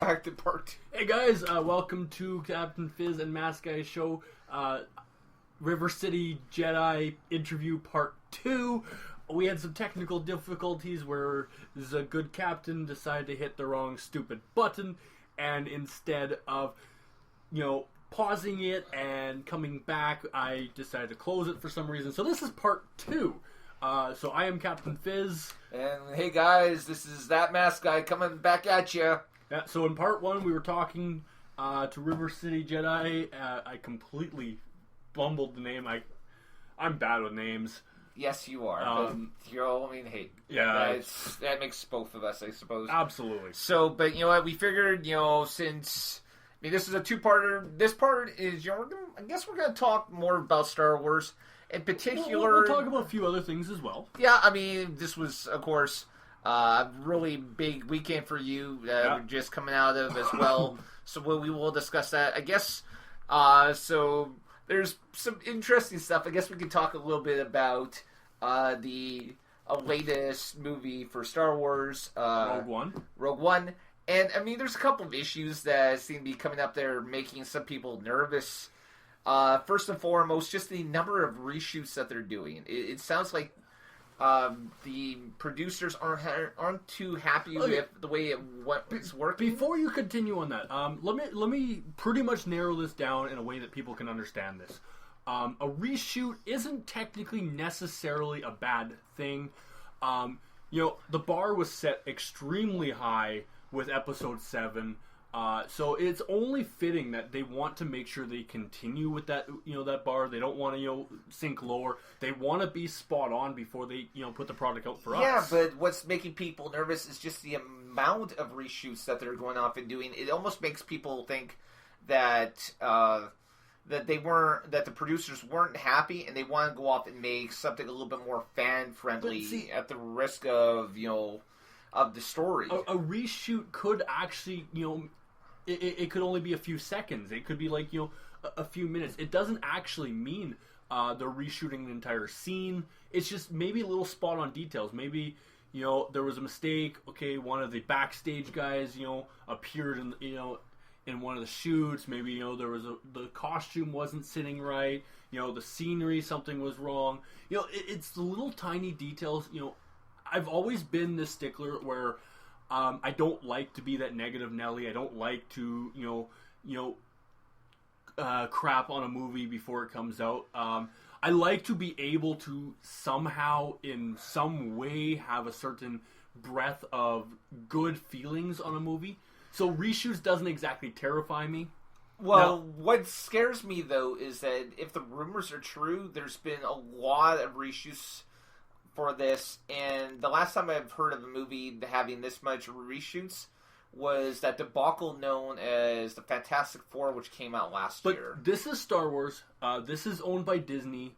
back to part 2. Hey guys, welcome to Captain Fizz and Mask Guy Show, Rivercity Jedi interview part 2. We had some technical difficulties where the good captain decided to hit the wrong stupid button, and instead of, pausing it and coming back, I decided to close it for some reason. So this is part 2. So I am Captain Fizz. And hey guys, this is that Mask Guy coming back at you. Yeah, so in part 1 we were talking to Rivercity Jedi. I completely bumbled the name. I'm bad with names. Yes, you are. Hey, yeah, that makes both of us, I suppose. Absolutely. So, but you know what? We figured, since this is a two-parter. This part is, I guess we're going to talk more about Star Wars in particular. We'll talk about a few other things as well. Yeah, this was, of course, a really big weekend for you. We're just coming out of as well. So we will discuss that. I guess. So there's some interesting stuff. I guess we could talk a little bit about the latest movie for Star Wars, Rogue One. And, there's a couple of issues that seem to be coming up there making some people nervous. First and foremost, just the number of reshoots that they're doing. It sounds like the producers aren't too happy with the way it's working. Before you continue on that, let me pretty much narrow this down in a way that people can understand this. A reshoot isn't technically necessarily a bad thing. The bar was set extremely high with Episode 7. So it's only fitting that they want to make sure they continue with that, that bar. They don't want to, sink lower. They want to be spot on before they, put the product out for us. Yeah, but what's making people nervous is just the amount of reshoots that they're going off and doing. It almost makes people think that that the producers weren't happy and they want to go off and make something a little bit more fan friendly at the risk of, of the story. A reshoot could actually, it could only be a few seconds. It could be like, a few minutes. It doesn't actually mean they're reshooting the entire scene. It's just maybe little spot on details. Maybe, there was a mistake. Okay, one of the backstage guys, appeared in, in one of the shoots. Maybe, there was the costume wasn't sitting right. The scenery, something was wrong. It's the little tiny details, I've always been this stickler where I don't like to be that negative Nelly. I don't like to, crap on a movie before it comes out. I like to be able to somehow, in some way, have a certain breadth of good feelings on a movie. So reshoots doesn't exactly terrify me. Well, what scares me, though, is that if the rumors are true, there's been a lot of reshoots for this, and the last time I've heard of a movie having this much reshoots was that debacle known as the Fantastic Four, which came out last year. But this is Star Wars. This is owned by Disney.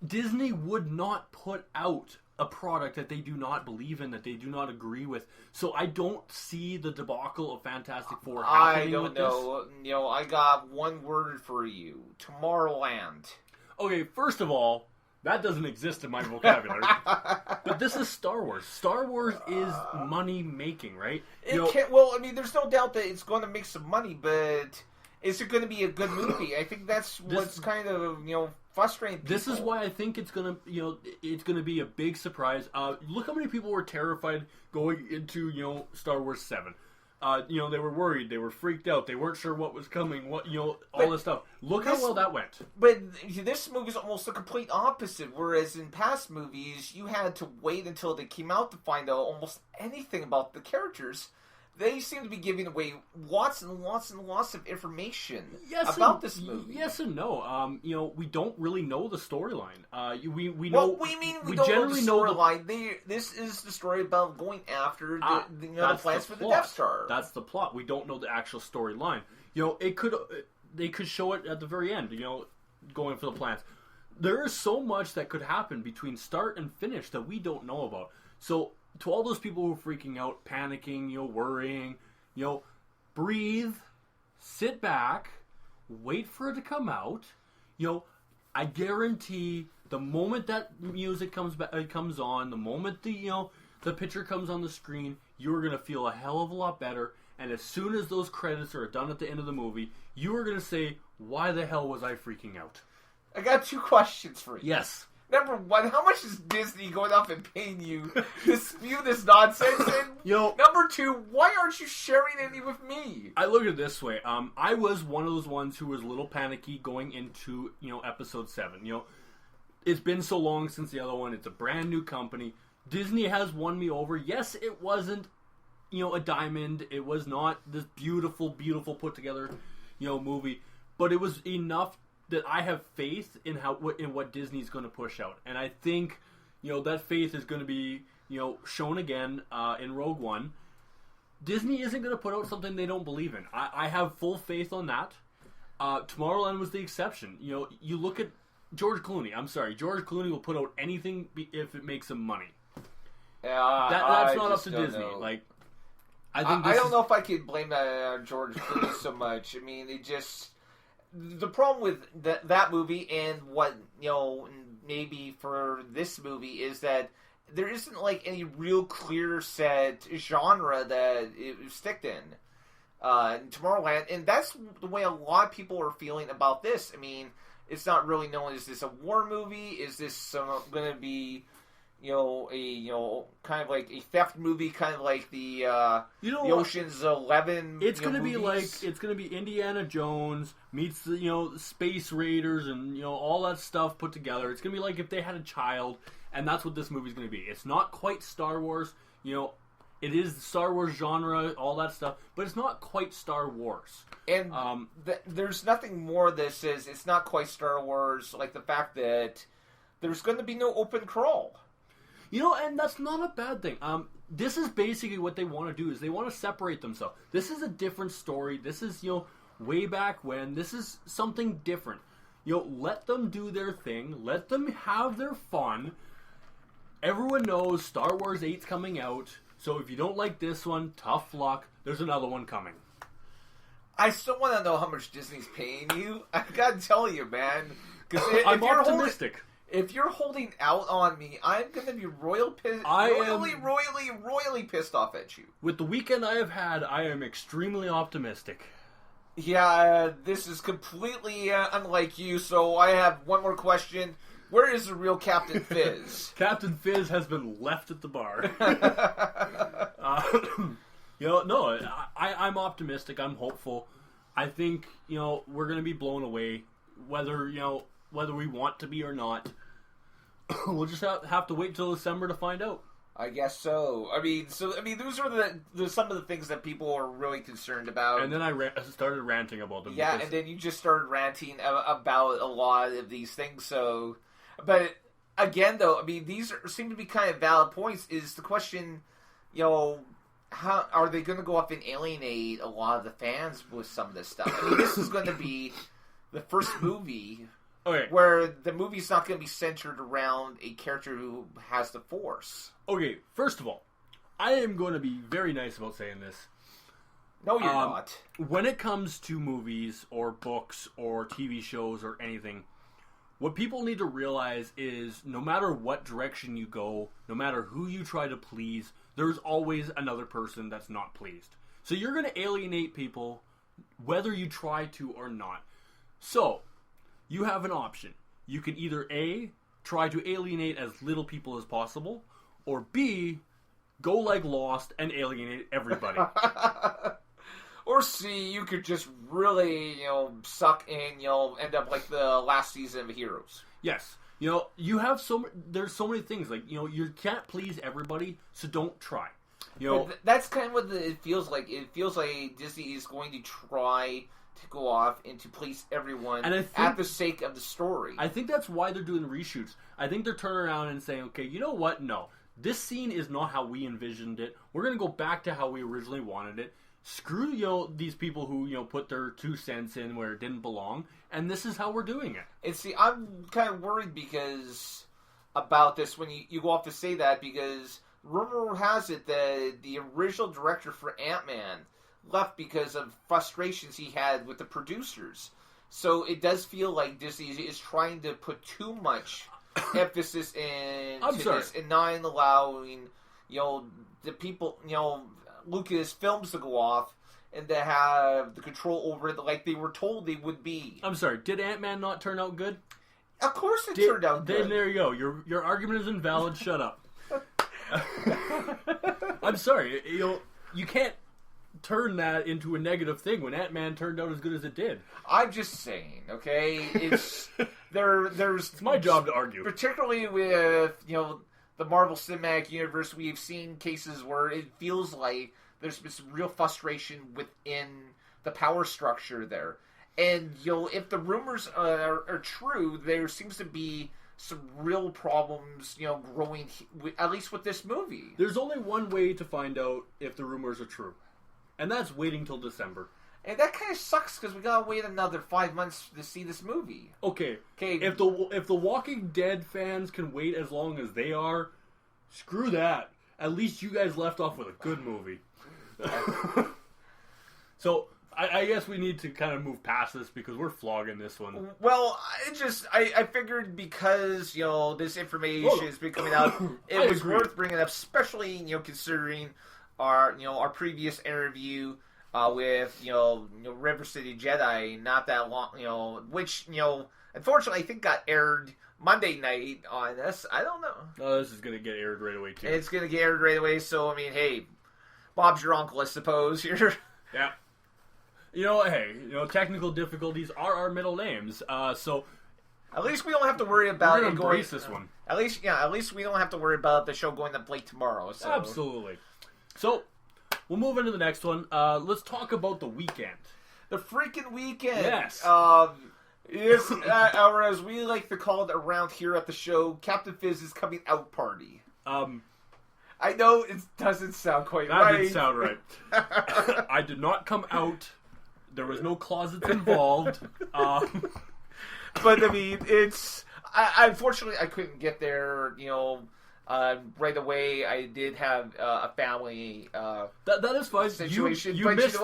Disney would not put out a product that they do not believe in, that they do not agree with. So I don't see the debacle of Fantastic Four happening. I don't know. I got one word for you: Tomorrowland. Okay, first of all, that doesn't exist in my vocabulary. But this is Star Wars. Star Wars is money making, right? There's no doubt that it's going to make some money, but is it going to be a good movie? I think that's what's kind of, frustrating people. This is why I think it's going to, it's going to be a big surprise. Look how many people were terrified going into, Star Wars 7. They were worried, they were freaked out, they weren't sure what was coming, all this stuff. Look how well that went. But this movie is almost the complete opposite, whereas in past movies, you had to wait until they came out to find out almost anything about the characters. They seem to be giving away lots and lots and lots of information about this movie. Yes and no. We don't really know the storyline. We know. What we mean we don't generally know the storyline. This is the story about going after the plans for the Death Star. That's the plot. We don't know the actual storyline. They could show it at the very end. Going for the plans. There is so much that could happen between start and finish that we don't know about. So, to all those people who are freaking out, panicking, worrying, breathe, sit back, wait for it to come out. I guarantee the moment that music comes on, the moment the picture comes on the screen, you're gonna feel a hell of a lot better, and as soon as those credits are done at the end of the movie, you are going to say, why the hell was I freaking out? I got 2 questions for you. Yes. Number 1, how much is Disney going off and paying you to spew this nonsense? And number 2, why aren't you sharing any with me? I look at it this way. I was one of those ones who was a little panicky going into, episode 7. It's been so long since the other one. It's a brand new company. Disney has won me over. Yes, it wasn't, a diamond. It was not this beautiful, beautiful put together, movie. But it was enough that I have faith in what Disney's going to push out. And I think, that faith is going to be, shown again in Rogue One. Disney isn't going to put out something they don't believe in. I have full faith on that. Tomorrowland was the exception. You look at George Clooney. I'm sorry. George Clooney will put out anything if it makes him money. That's not up to Disney. Know. Like, I don't know if I could blame that on George Clooney so much. I mean, the problem with that movie and what, maybe for this movie is that there isn't like any real clear set genre that it was sticked in Tomorrowland, and that's the way a lot of people are feeling about this. I mean, it's not really known, is this a war movie? Is this going to be, kind of like a theft movie, kind of like the Ocean's 11. It's going to be like, it's going to be Indiana Jones meets the Space Raiders and all that stuff put together. It's going to be like if they had a child, and that's what this movie's going to be. It's not quite Star Wars, it is the Star Wars genre, all that stuff, but it's not quite Star Wars. And there's nothing more that says it's not quite Star Wars, like the fact that there's going to be no open crawl. And that's not a bad thing. This is basically what they want to do, is they want to separate themselves. This is a different story. This is, way back when. This is something different. Let them do their thing. Let them have their fun. Everyone knows Star Wars 8's coming out. So if you don't like this one, tough luck. There's another one coming. I still want to know how much Disney's paying you. I gotta tell you, man. I'm optimistic. If you're holding out on me, I'm going to be royally pissed off at you. With the weekend I have had, I am extremely optimistic. Yeah, this is completely unlike you, so I have one more question. Where is the real Captain Fizz? Captain Fizz has been left at the bar. I'm optimistic. I'm hopeful. I think, we're going to be blown away. Whether we want to be or not, we'll just have to wait till December to find out. I guess so. I mean, those are some of the things that people are really concerned about. And then I started ranting about them. Yeah, and then you just started ranting about a lot of these things. So, but again, though, I mean, these seem to be kind of valid points. Is the question, how are they going to go up and alienate a lot of the fans with some of this stuff? I mean, this is going to be the first movie. Okay. Where the movie's not going to be centered around a character who has the Force. Okay, first of all, I am going to be very nice about saying this. No, you're not. When it comes to movies or books or TV shows or anything, what people need to realize is no matter what direction you go, no matter who you try to please, there's always another person that's not pleased. So you're going to alienate people whether you try to or not. So you have an option. You can either A, try to alienate as little people as possible, or B, go like Lost and alienate everybody. Or C, you could just really, suck in, end up like the last season of Heroes. Yes. You have there's so many things, like, you can't please everybody, so don't try. That's kind of what it feels like. It feels like Disney is going to try to go off and to please everyone at the sake of the story. I think that's why they're doing reshoots. I think they're turning around and saying, okay, you know what? No. This scene is not how we envisioned it. We're going to go back to how we originally wanted it. Screw, these people who, put their 2 cents in where it didn't belong, and this is how we're doing it. And see, I'm kind of worried about this when you go off to say that, because rumor has it that the original director for Ant-Man left because of frustrations he had with the producers. So it does feel like Disney is trying to put too much emphasis into this and not allowing, the people, Lucas films to go off and to have the control over it like they were told they would be. I'm sorry, did Ant-Man not turn out good? Of course it turned out good. Then there you go. Your argument is invalid. Shut up. I'm sorry. You can't turn that into a negative thing when Ant-Man turned out as good as it did. I'm just saying, okay? It's it's my job to argue. Particularly with, the Marvel Cinematic Universe, we've seen cases where it feels like there's been some real frustration within the power structure there. And, if the rumors are true, there seems to be some real problems, growing, at least with this movie. There's only one way to find out if the rumors are true. And that's waiting till December. And that kind of sucks because we gotta wait another 5 months to see this movie. Okay. If the Walking Dead fans can wait as long as they are, screw that. At least you guys left off with a good movie. So I guess we need to kind of move past this because we're flogging this one. Well, I figured because this information has been coming out, it was worth bringing up, especially considering our previous interview with Rivercity Jedi not that long which unfortunately I think got aired Monday night on us. I don't know. Oh, this is gonna get aired right away too. It's gonna get aired right away. So I mean, hey, Bob's your uncle, I suppose. You're yeah. Technical difficulties are our middle names. So at least we don't have to worry about it going. This one. At least we don't have to worry about the show going up late tomorrow. So. Absolutely. So, we'll move into the next one. Let's talk about the weekend. The freaking weekend! Yes! Yes, or as we like to call it around here at the show, Captain Fizz's coming out party. I know it doesn't sound quite right. That didn't sound right. I did not come out. There was no closets involved. But, I mean, unfortunately, I couldn't get there, right away. I did have a family that is fine. Situation. You missed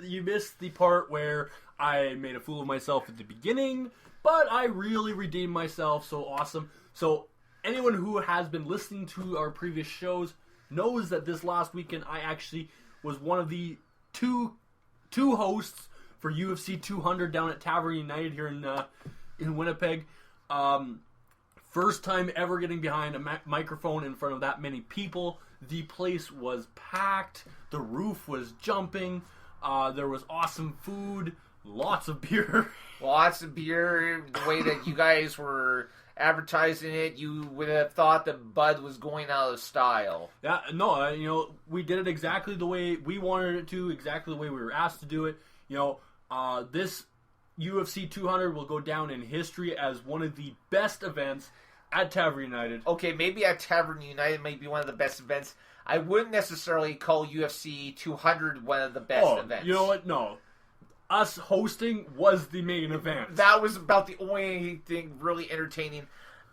you missed the part where I made a fool of myself at the beginning, but I really redeemed myself. So awesome. So anyone who has been listening to our previous shows knows that this last weekend I actually was one of the two hosts for UFC 200 down at Tavern United here in Winnipeg. First time ever getting behind a microphone in front of that many people. The place was packed. The roof was jumping. There was awesome food. Lots of beer. Lots of beer. The way that you guys were advertising it, you would have thought that Bud was going out of style. Yeah, no, we did it exactly the way we wanted it to, exactly the way we were asked to do it. This UFC 200 will go down in history as one of the best events at Tavern United. Okay, maybe at Tavern United might be one of the best events. I wouldn't necessarily call UFC 200 one of the best events. You know what? No. Us hosting was the main event. That was about the only thing really entertaining.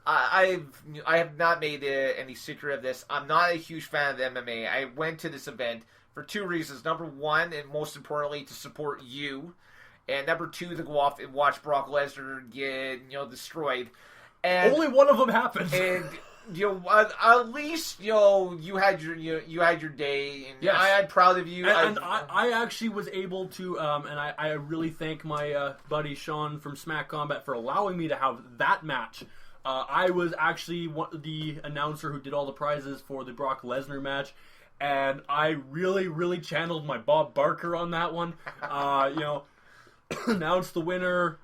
I have not made any secret of this. I'm not a huge fan of MMA. I went to this event for two reasons. Number one, and most importantly, to support you. And number two, to go off and watch Brock Lesnar get destroyed. And only one of them happened. And at least you had your day, and yes. I'm proud of you. And I actually was able to, and I really thank my buddy Sean from Smack Combat for allowing me to have that match. I was actually the announcer who did all the prizes for the Brock Lesnar match, and I really, really channeled my Bob Barker on that one. Announced the winner,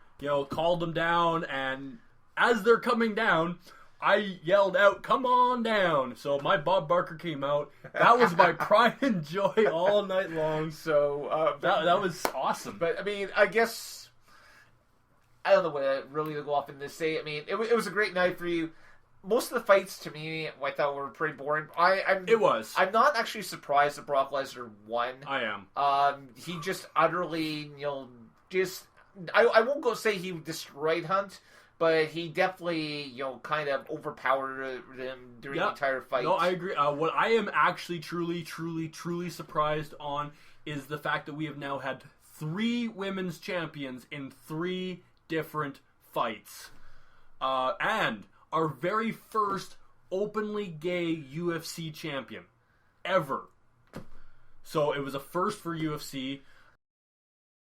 called them down, and as they're coming down, I yelled out, "Come on down!" So my Bob Barker came out. That was my pride and joy all night long. So that was awesome. But I mean, I guess I don't know what really to go off in this say. I mean, it was a great night for you. Most of the fights to me, I thought were pretty boring. It was. I'm not actually surprised that Brock Lesnar won. I am. He just utterly, I won't go say he destroyed Hunt. But he definitely, kind of overpowered him during the entire fight. No, I agree. What I am actually truly surprised on is the fact that we have now had 3 women's champions in 3 different fights. And our very first openly gay UFC champion ever. So it was a first for UFC.